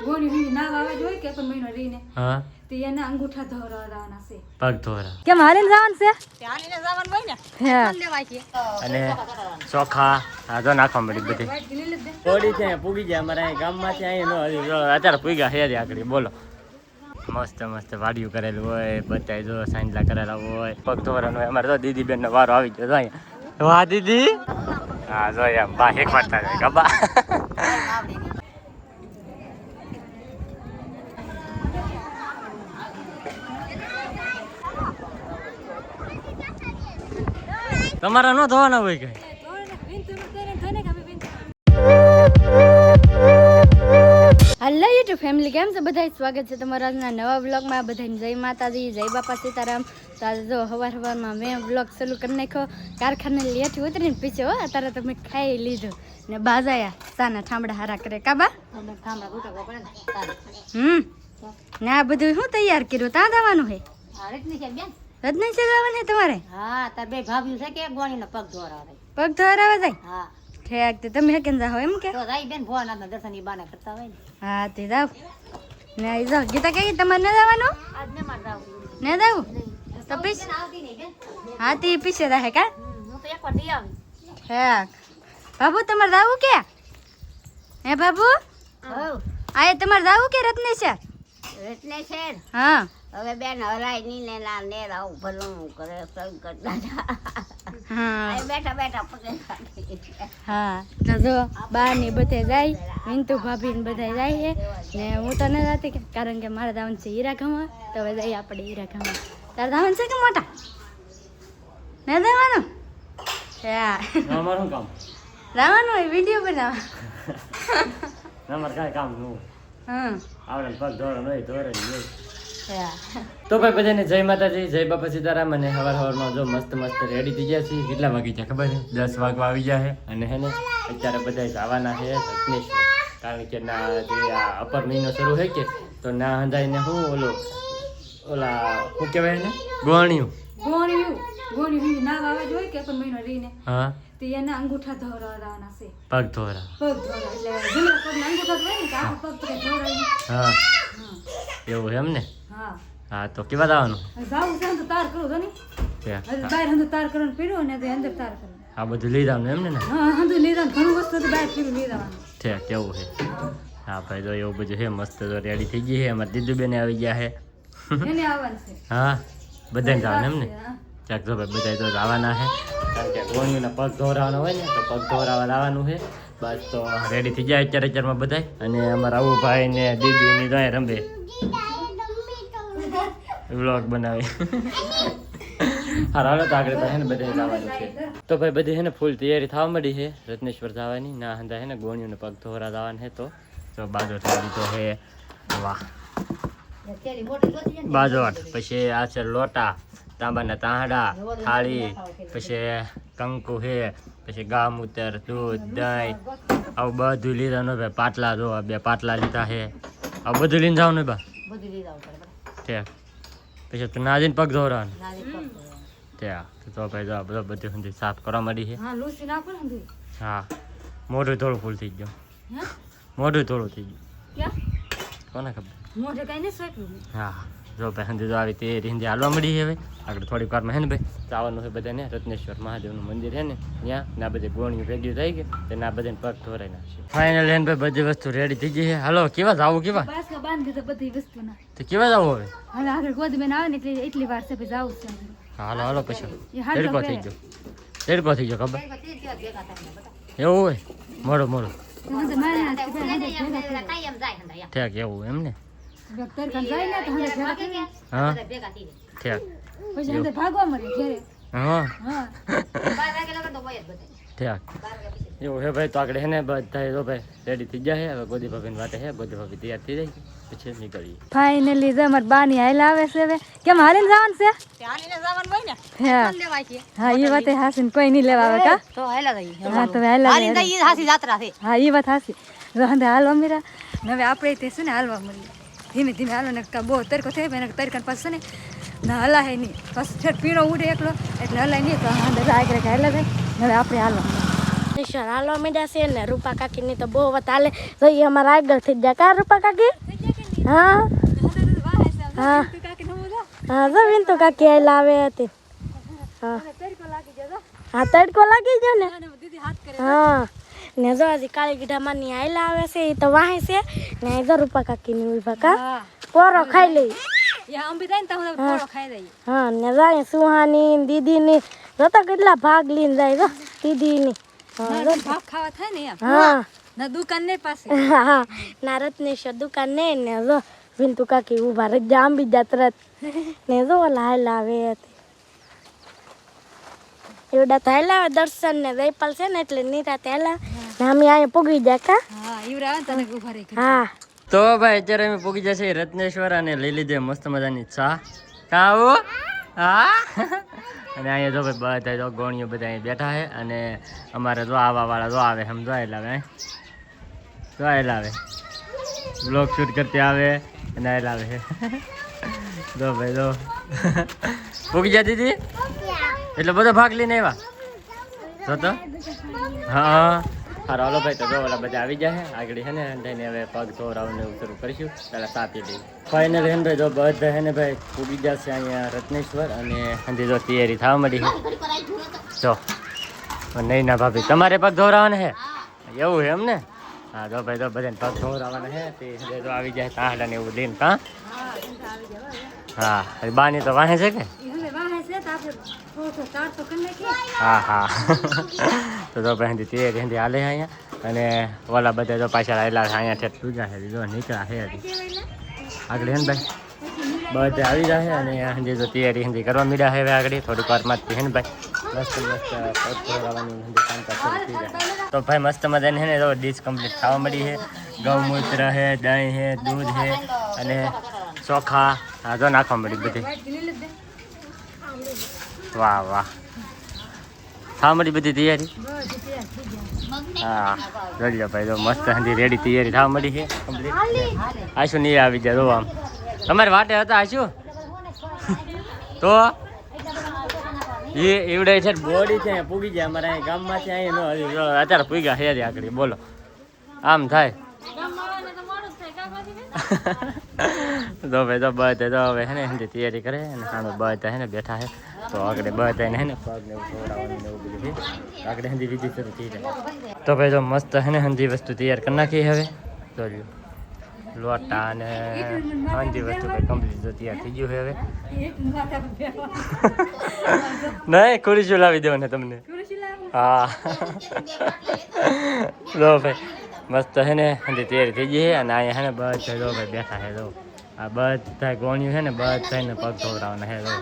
ગોણી હું ના વાવા જોઈએ કે પણ મહિનો રહીને હા તે એના અંગૂઠા ધોરાવવાના છે. પગ ધોરા કેમ હાલીને જવાનું છે? હાલીને જવાનું હોય ને હા કોણ લેવાય છે? અને ચોખા આ તો નાખવા મળી બધી વાઈટ ગીલી લીધે થોડી છે પૂગી જાય અમારા અહીં ગામમાંથી અહીં અત્યારે પૂગ્યા હેરી આગળ બોલો મસ્ત મસ્ત વાડિયું કરેલું હોય બધા જો સાંજલા કરેલા હોય પગ ધોવાનું હોય અમારે તો દીદી બેન નો વારો આવી ગયો અહીંયા વાહ દીદી હા જો એમ બા એક વાટતા જાય ગબા તમારા ન ધોવાના હોય કઈ હલો યુટ્યુબ ફેમિલી, કેમ છે બધા? સ્વાગત છે તમારા આજના નવા વ્લોગમાં. બધાને જય માતાજી, જય બાપા સીતારામ. તો આજે જો સવારમાં મેં વ્લોગ ચાલુ કરી નાખ્યો. કારખાને લેટી ઉતરીને પીછે હો અત્યારે તો મેં ખાઈ લીધું ને બાજાયા સાના ઠામડા હારા કરે કાબા ને આ બધું શું તૈયાર કર્યું? ત્યાં જવાનું હે? રજની છે જવાનું હે તમારે? હા તાર બે ભાભી છે કે ગોણીનો પગ ધોરાવે પગ ધોરાવા જાય? હા ઠેક તે તમે કેમ જાઓ એમ કે? તો જાય બેન ભોળાનાથના દર્શન ઈ બાને કરતા હોય ને હા તે જાવ ને આ જો ગીતા કઈ તમારે ન જવાનું? આજ ને માર જાવ ને જાવું તો પીછ આવતી નહીં બેન હા તે પીછે રહે કા? હું તો એકવાર દઈ આવી ઠેક બાબુ તમારે જાવું કે? હે બાબુ હો આ તમારે જાવું કે રત્નેશ્વર? એટલે છે ને, હા હવે બેન હરાય ની ને ના ને રાવ ભલું કરે સંકટ દાદા હા આ બેઠા બેઠા પગે ખાતી હા તો જો બા ને બધે જાય, વિંતુ ભાભી ને બધા જાય છે ને હું તો ન જાતી કારણ કે મારે જવાનું છે હીરાખામાં. તો હવે જઈએ આપણે હીરાખામાં. તારે જવાનું છે કે મોટા? ને જવાનું? હા અમારું કામ જવાનું હોય વિડીયો બનાવવા. અમારે કાંઈ કામ ન હોય હા આવડે પગ ધોરણ હોય ધોરણ હોય હા તો ભાઈ બધાને જય માતાજી, જય બાપા સીતારામ. અને સવારમાં જો મસ્ત મસ્ત રેડી થઈ ગયા છીએ. કેટલા વાગી ગયા ખબર છે? 10 વાગવા આવી ગયા છે. અને હે ને અત્યારે બધા જવાના છે રત્નેશ્વર, કારણ કે ના જે આ અપર મહિનો શરૂ હોય કે તો ના હંધાઈને હું ઓલા શું કહેવાય ને ગોણિયું ગોણી ના વાવા જોઈએ કે પણ મહિનો રહીને હા તે એના અંગૂઠા ધોરાવવાના છે. પગ ધોરા પગ ધોરા એટલે જમણા પગના અંગૂઠા ધોરાય ને કે આ પગ તો ધોરાય હા હા એવું એમ ને? હા હા તો કેવા જવાનું? જાવું છે ને તો તાર કરું છો ને ત્યાં હવે બહાર અંદર તાર કરવાનું પીડ્યું ને તે અંદર તાર કરવાનું. આ બધું લઈ જવાનું એમ ને? હા અંદર લઈ જવાનું ઘણું વસ્તુ તો બહાર પીડ્યું લઈ જવાનું. છે કેવું છે? હા ભાઈ જો એવું બધું છે મસ્ત તો રેડી થઈ ગઈ છે. અમારે દીદુબેને આવી ગયા છે. એને આવવાનું છે. હા બધાને જવાનું એમ ને? હા. ચાક જો ભાઈ બધા તો જવાના છે કારણ કે ગોણીઓના પગ ધોરાવાનો હોય ને તો પગ ધોરાવા લાવવાનું છે. બસ તો રેડી થઈ જાય અત્યારમાં બધા. અને અમારા આવું ભાઈ ને દીદીની તો રંબે વ્લોગ બનાવે. હાલ તો આગળ તો હે ને બધે જવાનું છે. તો ભાઈ બધી હે ને ફૂલ તૈયારી થવા મળી છે રત્નેશ્વર જવાની. ના હંધા હે ને ગોણીઓને પગ ધોરા જવાનું છે. તો જો બાજો થઈ દીધો છે. વાહ બાજોટ, પછી આ છે લોટા, તાંબાના તાંડા, થાળી, પછી કંકુ છે, પછી ગામૂતર, દૂધ, દહીં, આવું બધું લીધાનું ભાઈ. પાટલા જો 2 પાટલા લીધા છે. આવું બધું લઈને જવાનું બા બધું લઈ જાવ પડે ત્યાં. પછી તું નાજીને પગ ધોરાવાનું નાની પગ ધોરાવા. ત્યાં તો ભાઈ જો બધું બધું સુધી સાફ કરવા માંડી છે. હા લૂસી નાખો ને બધું. હા મોઢું થોડું ફૂલ થઈ ગયું. હે મોઢું થોડું થઈ ગયું ક્યાં કોને ખબર. મોઢે કઈ નહીં સોંપ્યું. હા જો ભાઈ હંધી તો આવી તે રીંધી હાલવા મળી છે હવે. આગળ થોડીક વારમાં હે ને ભાઈ જવાનું છે બધાને રત્નેશ્વર મહાદેવનું મંદિર છે ને ત્યાં. ના બધે ગોણીઓ ભેગી થઈ ગઈ તો ના બધાને પગ ધોરાઈ નાખશે. ફાઇનલ એને ભાઈ બધી વસ્તુ રેડી થઈ ગઈ છે. હાલો કેવા જાવું? કેવા બાસકા બાંધી દીધો બધી વસ્તુના. તો કેવા જાવું હવે? હવે આગળ ગોદબેન આવે ને એટલે એટલી વાર છે પછી જાવું છે. હાલો હાલો પછી એ હાડો તેડકો થઈ પહેરે. ગયો. તેડકો થઈ ગયો ખબર એવું હોય મોડું મોડું તો મારે હાથથી પહેલા ભેગા થયા. ઠેક એવું એમ ને? ડોક્ટર ખાન જાય ને તો હવે ભેગા થયા. હા ઠેક પછી અંદર ભાગવા મળે ઘેરે. હા હા ઠેક એવું હે ભાઈ. તો આગળ હે ને બધા જો ભાઈ રેડી થઈ ગયા છે. હવે ગોદી ભાભીની વાટે છે. ગોદી ભાભી તૈયાર થઈ જાય પછી નીકળીએ. ફાઇનલી જો અમાર બાની હાલ આવે છે. હવે કેમ હાલીને જવાનું છે? હાલીને જવાનું હોય ને હા કોણ લેવાય છે? હા એ વાત હાસીને કોઈ નહીં લેવા આવે કા? તો હાલા જઈએ. હા તો હાલ હાલીને જઈએ હાસી જાત્રા છે. હા એ વાત હાસી. રોહંદે હાલવા મીરા ને હવે આપણે તે છે ને હાલવા મળીએ. ધીમે ધીમે હાલો ને બહુ તરકો થાય ને તરકન પાછું છે ને ના હલાય નહીં. પાછું છેટ પીળો ઉડે એકલો એટલે હલાય નહીં. તો આગળ હાલા જાય. હવે આપણે હાલવા નિશાળ હાલવા માંડ્યા છે ને રૂપા કાકીની તો બહુ વાત હાલે જોઈએ અમારા આગળ થઈ ગયા કા રૂપા કાકી હા હા હા જો વિનતુ કાકી આયલા આવે હતી હા હા તડકો લાગી ગયો ને હા ને જો હજી કાળી ગીઢામાંની આયલા આવે છે એ તો વાહે છે ને જો રૂપા કાકીની ઉભા કા પોરો ખાઈ લઈ હા ને જાય સુહાની દીદીની જોતા કેટલા ભાગ લઈને જાય જો દીદીની હા ના રત્નેશ્વર દુકાન ને ને જો વિનતુ કાકી ઉભા રજા આંબી જા તરત ને જો ઓલા હાલા આવે એવડા તો હાલા આવે દર્શન ને જયપાલ છે ને એટલે નિરાતે હાલા ને અમે અહીંયા પૂગી જાય કા હા તો ભાઈ અત્યારે અમે પૂગી જશે રત્નેશ્વર અને લઈ લીધે મસ્ત મજાની ચા કાવો હા અને અહીંયા જો ભાઈ બધા જો ગોણીઓ બધા અહીં બેઠા છે અને અમારે જો આવા વાળા જો આવે સમજો એટલે આવે જો આવે બ્લોગ શૂટ કરતી આવે અને એટલે આવે જો ભાઈ જો પૂગી જાય દીદી એટલે બધો ભાગ લઈને આવ્યા જો તો હા હા હાલો ભાઈ તો જો ઓલા બધા આવી જાય આગળ છે ને થઈને હવે પગ ધોરાવને એવું શરૂ કરીશું પહેલાં સાપી દઈ ફાઇનલ હેન ભાઈ જો બધા હે ને ભાઈ પૂગી જશે અહીંયા રત્નેશ્વર અને હંધી જો તૈયારી થવા માંડી છે જો નહીં ના ભાભી તમારે પગ ધોરાવાના છે એવું છે એમ ને હા જો ભાઈ તો બધાને પગ ધોરાવાના છે તે જો આવી જાય તાંહડા ને એવું લઈને કાં હા બાની તો વાહે છે કે હા હા તો ભાઈ તૈયારી હંધી હાલે અહીંયા અને ઓલા બધા જો પાછળ આવેલા છે અહીંયા ઠેઠ પૂજા છે જો નીકળ્યા છે આગળ હે ને ભાઈ બધા આવી જાય અને હંધી જો તૈયારી હંધી કરવા મીડ્યા છે હવે આગળ થોડીક વારમાં જ હે ને ભાઈ મસ્ત મસ્ત પગ ધોરાવાની હંધી કામકાજ શરૂ થઈ જાય તો ભાઈ મસ્ત મજાની છે ને જો ડીશ કમ્પ્લીટ ખાવા મળી છે ગૌમૂત્ર છે દહીં છે દૂધ છે અને ચોખા હા જો નાખવા મળી બધી વાહ વાહ ખાવા મળી બધી તૈયારી હા જોઈ લો ભાઈ તો મસ્ત હંધી રેડી તૈયારી થવા મળી છે કમ્પ્લીટ આશું નહીં આવી જાય જો આમ તમારે વાટે હતા આશું તો એ એવડે છે બોડી છે પૂગી જાય અમારે અહીં ગામમાંથી અહીંયા અત્યારે પૂગ્યા છે આગળ બોલો આમ થાય તો ભાઈ તો બધા તો હવે હે ને હંધી તૈયારી કરે અને સામે બધા હે ને બેઠા છે તો આગળ બધા હે ને પગ ને એવું ખવડાવવાનું ને એવું બધું છે આગળ હંધી વિધિ શરૂ થઈ જાય તો ભાઈ તો મસ્ત હે ને હંધી વસ્તુ તૈયાર કરી નાખી હવે તો લોટા ને હંધી વસ્તુ ભાઈ કમ્પ્લીટ તો તૈયાર થઈ ગયું છે હવે નહીં ખુરશીઓ લાવી દેવો ને તમને હા તો ભાઈ મસ્ત હે ને હંધી તૈયારી થઈ ગઈ છે અને અહીંયા હે ને બધા જો ભાઈ બેઠા છે જો આ બધા ગોણ્યું છે ને બધા ને પગ ધોવડાવવાના છે જો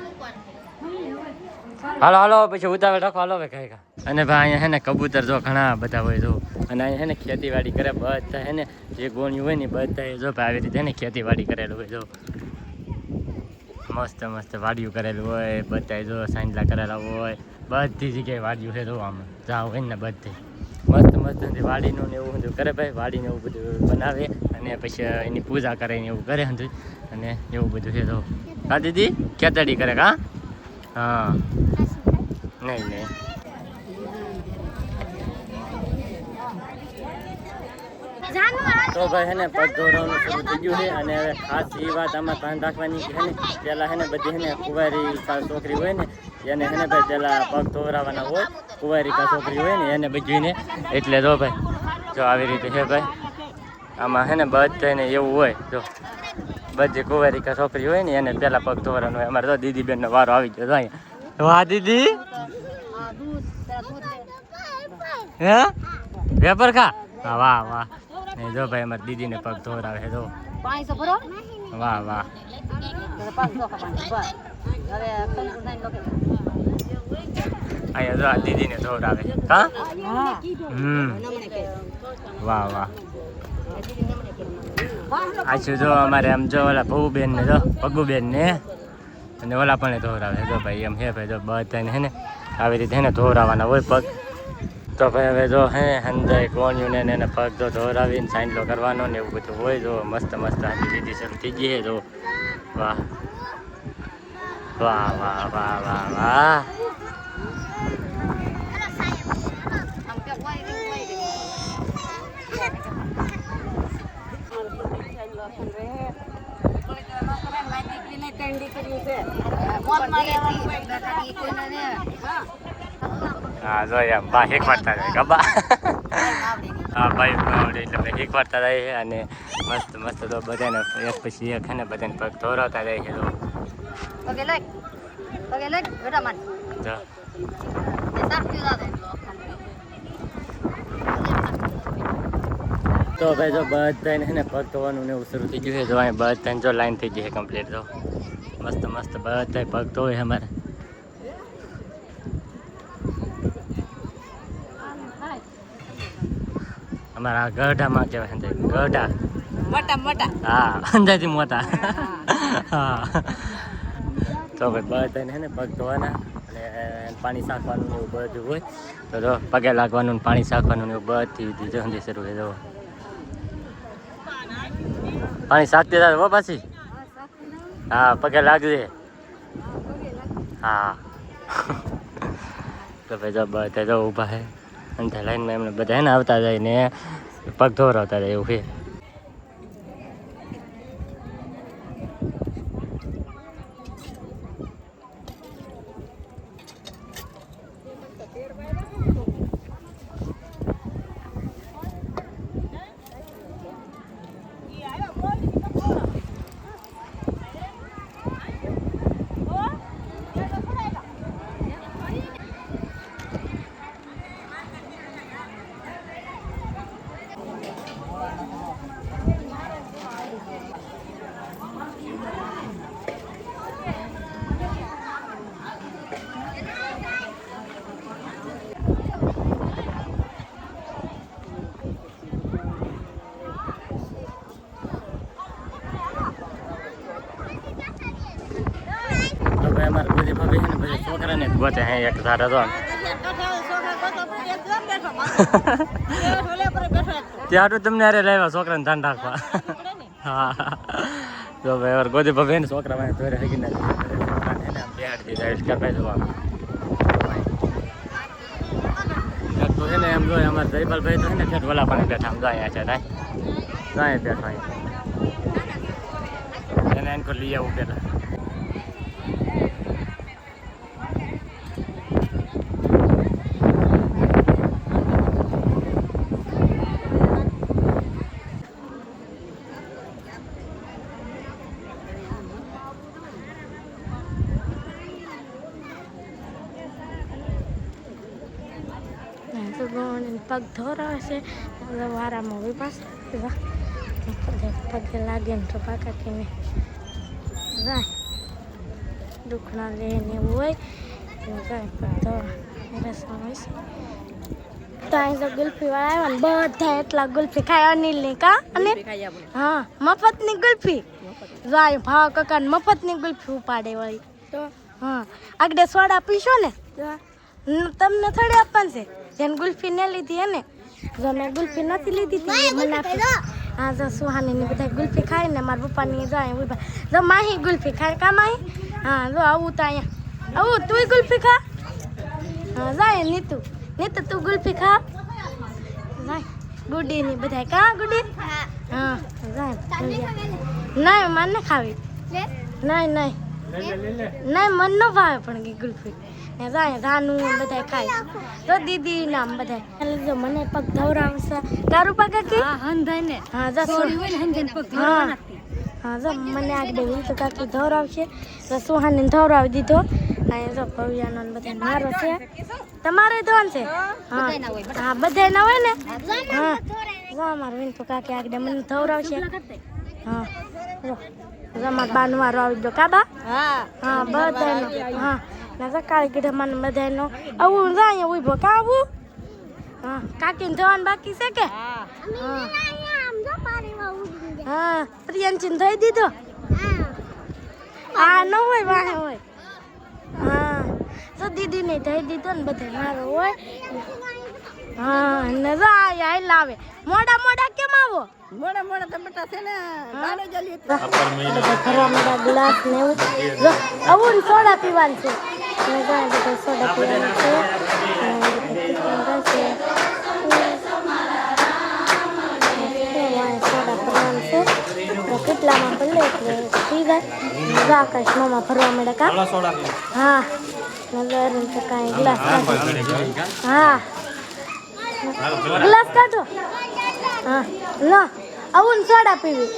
હાલો હાલો પછી ઉતાવળ રાખો હાલો હવે કઈ અને ભાઈ અહીંયા હે ને કબૂતર જો ઘણા બધા હોય જો અને અહીંયા હે ને ખેતીવાડી કરે બધા હે ને જે ગોણ્યું હોય ને બધા જો ભાઈ આવી રીતે ને ખેતીવાડી કરેલું હોય જો મસ્ત મસ્ત વાડિયું કરેલું હોય બધા જો સાંજલા કરેલા હોય બધી જગ્યાએ વાડિયું છે જો આમ જાવ હોય ને બધી મસ્ત મસ્ત વાડીનું ને એવું બધું કરે ભાઈ વાડીને એવું બધું બનાવે અને પછી એની પૂજા કરે ને એવું કરે બધું અને એવું બધું છે તો હા દીદી ખેતડી કરે કા હા નહીં નહીં તો ભાઈ હે ને પગ ધોરવાનું શરૂ થઈ ગયું છે અને હવે ખાસ એ વાત આમાં ધ્યાન રાખવાની કે હે ને પહેલાં હે ને બધી હે ને કુંવારી છોકરી હોય ને એને હે ને ભાઈ પહેલાં પગ ધોવરાવાના હોય કુંવારી છોકરી હોય ને એને બધીને એટલે જો ભાઈ જો આવી રીતે છે ભાઈ આમાં હે ને બધાને એવું હોય જો બધી કુંવારી છોકરી હોય ને એને પહેલાં પગ ધોવરાવાનું હોય અમારે તો દીદી બેનનો વારો આવી ગયો તો અહીંયા વાહ દીદી હે પેપર ખા હા વાહ વાહ નહીં જો ભાઈ અમારી દીદીને પગ ધોવરાવે છે જો વાહ વાહ અહીંયા જો આ દીદીને ધોવરાવે હા વાહ વાહ આછું જો અમારે આમ જો ઓલા ભવું ને જો પગુબેન ને અને ઓલા પણ ધોવરાવે જો ભાઈ એમ હે ભાઈ જો બધાને હે ને આવી રીતે હે ને ધોવરાવાના હોય પગ તો ભાઈ હવે જો હે હંધાઈ કોણ્યું ને એને પગ જો ધોવરાવીને સાઈનલો કરવાનો ને એવું બધું હોય જો મસ્ત મસ્ત હાથી વિધિ શરૂ થઈ ગઈ છે જો વાહ વાહ વાહ વાહ વાહ વાહ હા જોઈએ બા શીખવાડતા જાય ગબા હા ભાઈ એટલે ભાઈ શીખવાડતા જાય અને મસ્ત મસ્ત તો બધાને એક પછી એક છે ને બધાને પગ ધોરાવતા જાય છે તો ભાઈ જો બધાને છે ને પગ ધોવાનું ને એવું શરૂ થઈ ગયું છે જો અહીં બધાને જો લાઈન થઈ ગઈ છે કમ્પ્લીટ તો મસ્ત મસ્ત બધા પગ ધોવે અમારે અમારા ગઢામાં કહેવાય છે ગઢા હા અંદાજથી મોટા હા તો ભાઈ બધાને છે ને પગ ધોવાના અને પાણી સાકવાનું ને એવું બધું હોય તો જો પગે લાગવાનું ને પાણી સાકવાનું ને એવું બધી જલ્દી શરૂ થઈ જવું પાણી સાકતી થાય હો પાછી હા પગે લાગજે હા તો ભાઈ જો બધા જો ઊભા છે અને લાઈનમાં એમને બધા ને આવતા જાય ને પગ ધોરાવતા જાય એવું છે અમારા બધી ભાભી છે ને પછી છોકરાને જ ગોતે હે એક ધારે તો ત્યાં તમને અરે લાવ્યા છોકરાને ધ્યાન રાખવા હા તો ભાઈ ગોદી ભાભી ને છોકરા માં ધોરે હગી ના બેહાડ દીધા એટલે ભાઈ જોવા તો છે ને એમ જો અમારા જયપાલભાઈ તો છે ને ફેટ વલા પણ બેઠા આમ જો અહીંયા છે જાય બેઠા એને એનકો લઈ આવું પેલા પગ ધોરાવે છે વારામાં હોય પાસ પગે લાગે ને તો પાકાકીને જાય દુખના લે ને એવું હોય જાય પગ ધોરા રસમ હોય છે તો અહીં તો ગુલ્ફી વાળા આવ્યા ને બધા એટલા ગુલ્ફી ખાય અનિલની કા અને હા મફતની ગુલ્ફી જાય ભાવ કાકાને મફતની ગુલ્ફી ઉપાડે વળી તો હા આગળ સોડા પીશો ને તમને થોડી આપવાનું છે જેને ગુલ્ફી ને લીધી હે ને જો મેં ગુલ્ફી નથી લીધી હતી મને આપી હા જો સુહાની ને બધા ગુલ્ફી ખાય ને મારા પપ્પાની જાય જો માહી ગુલ્ફી ખાય કા માહી હા જો આવું તો અહીંયા આવું તું ગુલ્ફી ખા હા જાય નીતુ તું ગુલ્ફી ખા જાય ગુડી ની બધા કા ગુડી હા જાય નહીં મને ખાવી નહીં મન ન ભાવે પણ કે ગુલ્ફી ને જાય રાનું બધા ખાય તો દીદી નામ બધા એટલે જો મને પગ ધવરાવશે તારું પગ કે હા હંધાઈ ને હા જો સોરી હોય ને હંધાઈ પગ ધવરાવના હા જો મને આગળ વિલ તો કાકી ધવરાવશે તો સુહાને ધવરાવી દીધો આ જો ભવ્યાનો બધા મારો છે તમારે ધોન છે હા હા બધાય ના હોય ને હા જો અમાર વિલ તો કાકી આગળ મને ધવરાવશે હા જો જમા બાનવારો આવી ગયો કાબા હા બધાનો હા ના કાળી ગઢા મને બધાનો આવું જાય ઉભો કા આવું હા કાકીને જવાનું બાકી છે કે હા પ્રિયંશીને ધોઈ દીધો હા ન હોય વાહે હોય હા તો દીદીને ધોઈ દીધો ને બધા મારો હોય હા ને આય લાવે મોડા કેમ આવો મોડા તો બેટા છે ને બારે જલી ખરા મોડા ગ્લાસ ને એવું આવું સોડા પીવાનું છે ને ગાય બધા સોડા પીવાનું છે સોડા પીવાનું છે એટલામાં ભલે એટલે થઈ જાય આકાશ મામા ફરવા મળે કા હા નગર તો કાંઈ ગ્લાસ કાઢો હા ગ્લાસ કાઢો હા લો આવું ને સોડા પીવી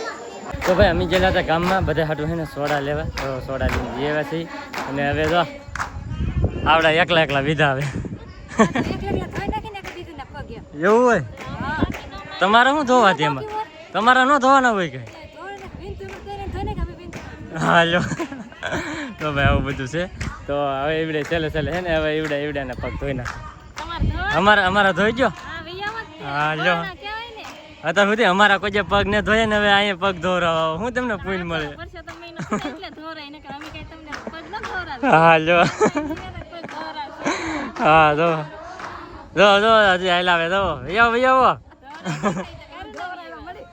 તો ભાઈ અમે ગયેલા હતા ગામમાં બધા હાટું છે ને સોડા લેવા તો સોડા લઈને જેવા છીએ અને હવે તો આવડા એકલા વિધા આવે એવું હોય તમારે શું ધોવાથી એમાં તમારા ન ધોવાના હોય કઈ હાલો તો ભાઈ આવું બધું છે તો હવે એવડે છેલ્લે છે ને હવે એવડાના પગ ધોઈ નાખો અમારા ધોઈ ગયો હાલો અત્યાર સુધી અમારા કોઈ પગ ને ધોયે ને હવે અહીંયા પગ ધોરાવો હું તમને પૂન મળે હાલો હા જો હજી હાલાવે તો આવો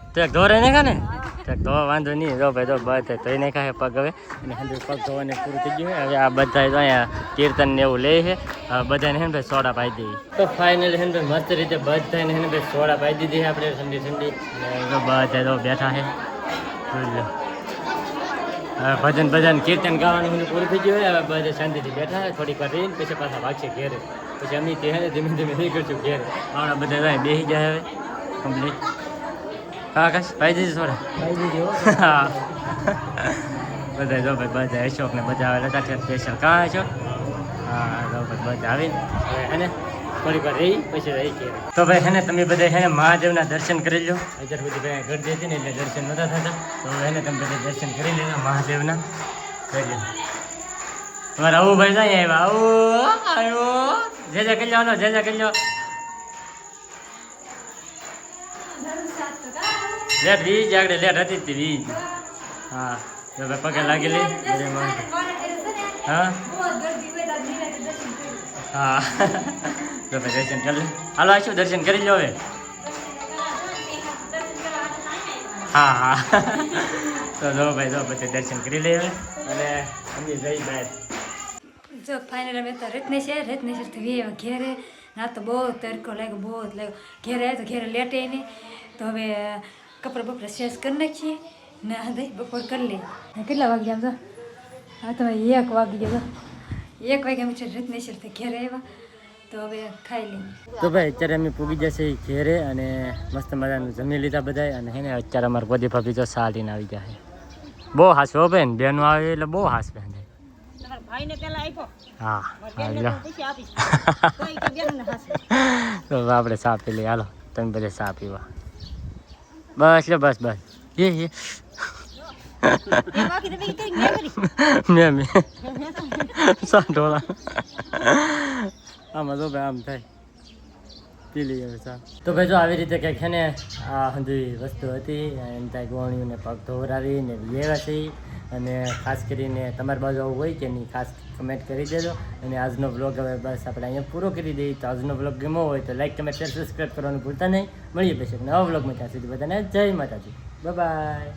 ટેક ધોરે ને ખા ને ટેક ધોવા વાંધો નહીં જો ભાઈ તો બધા ધોઈ નહીં ખાય પગ હવે અને હજુ પગ ધોવાને પૂરું થઈ ગયું હવે આ બધા તો અહીંયા કીર્તન ને એવું લે છે બધાને હે ને ભાઈ સોડા પાઈ દેવી તો ફાઇનલી હે ને ભાઈ મસ્ત રીતે બધાને હે ને ભાઈ સોડા પાઈ દીધી આપણે ઠંડી અને બધા તો બેઠા છે હવે ભજન કીર્તન ગાવાનું પૂરું થઈ ગયું હવે બધા શાંતિથી બેઠા થોડીક વાર રહીને પછી પાછા ભાગશે ઘેરે પછી અમે તે ધીમે નહીં કરશું ઘેરે આવડા બધા બેસી જાય હવે કમ્પ્લીટ હા આકાશ પાઈ દીધી સોડા પાઈ દીધી હા બધા જો ભાઈ બધા અશોક ને બધા આવેલા હતા સ્પેશિયલ કાં અશોક હા જો ભાઈ બધા આવીને હવે હે ને થોડીક વાર રહી પછી રહી ઘેરે તો ભાઈ હે ને તમે બધા હે ને મહાદેવના દર્શન કરી લો અત્યાર બધી ભાઈ ગરદી હતી ને એટલે દર્શન નહોતા થતા તો હે ને તમે બધા દર્શન કરી લેજો મહાદેવના કરી લો તમારે આવું ભાઈ જાય આવ્યા આવું જે કરી લો જે કરી લો લેટ વીજ આગળ લેટ હતી જ વીજ હા તો ભાઈ પગે લાગેલી હા હા તો ભાઈ દર્શન કરી લે હાલો આવીશું દર્શન કરી લો હવે હા હા તો જો ભાઈ જો પછી દર્શન કરી લે હવે અને અમે જઈ બહાર જો ફાઇનલ અમે તો રત્નેશ્વરથી ઘેરે ના તો બહુ તડકો લાગ્યો બહુ જ લાગ્યો ઘેરે આવ્યો તો ઘેરે લેટે નહીં તો હવે કપડાં બપડા શેષ કરી નાખીએ ને દઈ બપોર કરી લઈએ કેટલા વાગ્યા આમ તો હા તો 1 વાગી ગયો 1 વાગ્યા અમે રત્નેશ્વરથી ઘેરે આવ્યા તો હવે ખાઈ લઈએ તો ભાઈ અત્યારે અમે પૂગી જશે ઘેરે અને મસ્ત મજાનું જમી લીધા બધા અને હે ને અત્યારે અમારે બધી ભાભી તો સાલીને આવી જાય બહુ હાસ હો બેન બેનો આવે એટલે બહુ હાસ બેન હા તો આપણે સા પી લઈએ હાલો તમે બધા સા પીવા બસ લે બસ એ મેં સા ઢોળા આમાં તો ભાઈ આમ થાય પી લઈએ સા તો ભાઈ જો આવી રીતે કંઈક છે ને આ બધી વસ્તુ હતી એમ થાય ગોળીઓને પગ ધોવરાવીને લેવા છે અને ખાસ કરીને તમારી બાજુ આવું હોય કે નહીં ખાસ કમેન્ટ કરી દેજો અને આજનો બ્લોગ હવે બસ આપણે અહીંયા પૂરો કરી દઈએ તો આજનો બ્લોગ ગમ્યો હોય તો લાઈક કમેન્ટ શેર સબસ્ક્રાઈબ કરવાનું ભૂલતા નહીં મળીએ પછી નવા બ્લોગમાં ત્યાં સુધી બધાને જય માતાજી બાય બાય